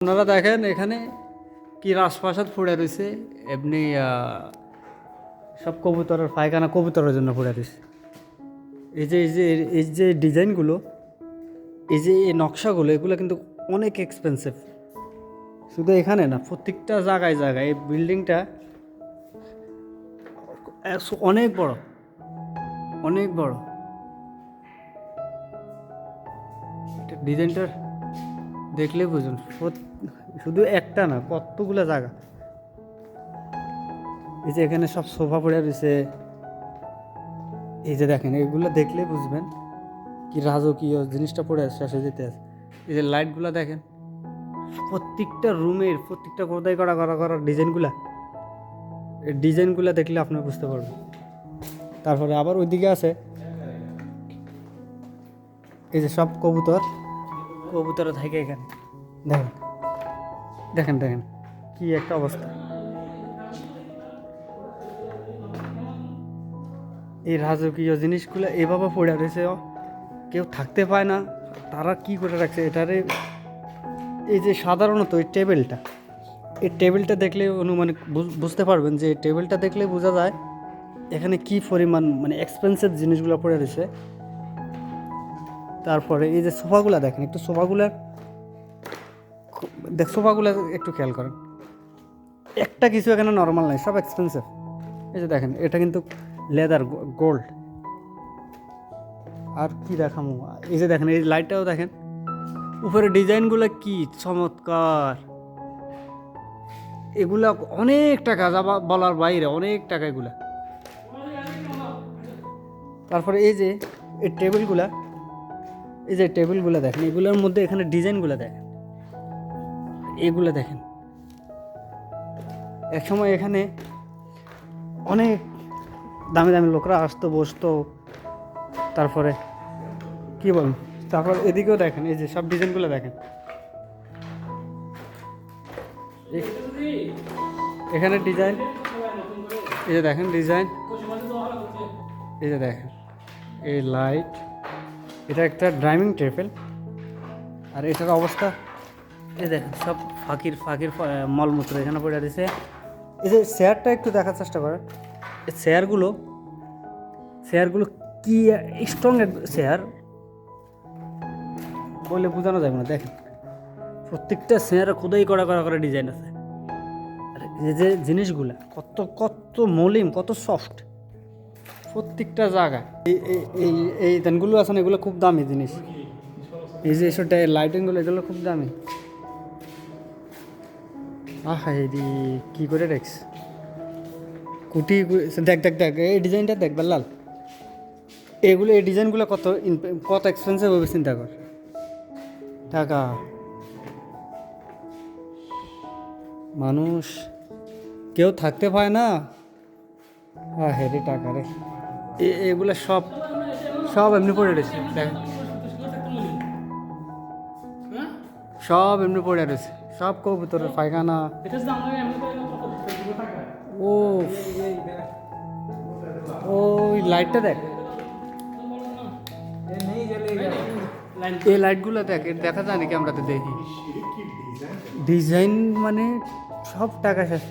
আপনারা দেখেন এখানে কি রাজপ্রাসাদ ফুড়ে রয়েছে। এমনি সব কবুতরের পায়খানা কবুতরের জন্য ফুড়ে রয়েছে। এই যে ডিজাইনগুলো, এই যে এই নকশাগুলো, এগুলো কিন্তু অনেক এক্সপেন্সিভ। শুধু এখানে না, প্রত্যেকটা জায়গায় জায়গায় এই বিল্ডিংটা অনেক বড়, অনেক বড়। এটা ডিজাইনটা দেখলে বুঝুন, শুধু একটা না, কতগুলো জায়গা। এই যে এখানে সব সোফা পড়ে রয়েছে। এই যে দেখেন, এগুলো দেখলে বুঝবেন কি রাজকীয় জিনিসটা পড়ে আছে, শেষে যেতে আছে। এই যে লাইটগুলো দেখেন, প্রত্যেকটা রুমের প্রত্যেকটা খোদাই করা করা করা ডিজাইনগুলা, এই ডিজাইনগুলো দেখলে আপনি বুঝতে পারবেন। তারপরে আবার ওইদিকে আছে এই যে সব কবুতর থাকে এখানে। দেখেন দেখেন দেখেন কি একটা অবস্থা। এই রাজকীয় জিনিসগুলো এভাবে পড়ে রয়েছে, কেউ থাকতে পায় না। তারা কি করে রাখছে এটারে। এই যে সাধারণত এই টেবিলটা দেখলে অনুমানিক বুঝতে পারবেন যে টেবিলটা দেখলে বোঝা যায় এখানে কি পরিমাণ মানে এক্সপেন্সিভ জিনিসগুলো পড়ে রয়েছে। তারপরে এই যে সোফাগুলো দেখেন, একটু সোফাগুলো একটু খেয়াল করেন। একটা কিছু এখানে নর্মাল নাই, সব এক্সপেন্সিভ। এই যে দেখেন, এটা কিন্তু লেদার গোল্ড। আর কি দেখামো, এই যে দেখেন এই লাইটটাও দেখেন, উপরে ডিজাইনগুলো কি চমৎকার। এগুলা অনেক টাকা, যা বলার বাইরে, অনেক টাকা এগুলা। তারপরে এই যে এই টেবিলগুলা, দেখেন, এগুলোর মধ্যে এখানে ডিজাইনগুলো দেখেন, এগুলো দেখেন। একসময় এখানে অনেক দামি দামি লোকরা আসতো, বসতো। তারপরে কি বলুন, তারপর এদিকেও দেখেন, এই যে সব ডিজাইনগুলো দেখেন। এখানে ডিজাইন, এই যে দেখেন ডিজাইন, এই যে দেখেন এই লাইট। এটা একটা ড্রাইভিং টেবিল। আর এটার অবস্থা এই দেখেন, সব ফাঁকির মলমূত্র এখানে পড়ে দিয়েছে। এই যে চেয়ারটা একটু দেখার চেষ্টা করেন। এই চেয়ারগুলো কি স্ট্রং চেয়ার বলে বোঝানো যাবে না। দেখেন প্রত্যেকটা চেয়ারে খোদাই করা ডিজাইন আছে। আর এই যে জিনিসগুলা কত মলিম, কত সফট প্রত্যেকটা জায়গায়। এই দানগুলো আছে না, এগুলো খুব দামি জিনিস। এই যে এসব লাইটিংগুলো, এগুলো খুব দামি। এদি কি করে রেখস কুটি। দেখ এই ডিজাইনটা দেখ লাল। এই ডিজাইনগুলো কত এক্সপেন্সিভ হবে চিন্তা কর। টাকা, মানুষ কেউ থাকতে পায় না। হেরি টাকা রে। এগুলো সব এমনি পড়ে রয়েছে। দেখ সব এমনি পড়ে রয়েছে, সব কবুতরের পায়খানা। ওই লাইটটা দেখ, এই লাইটগুলো দেখ, দেখা যায় নাকি? আমরা তো দেখি ডিজাইন, মানে সব টাকা শেষ।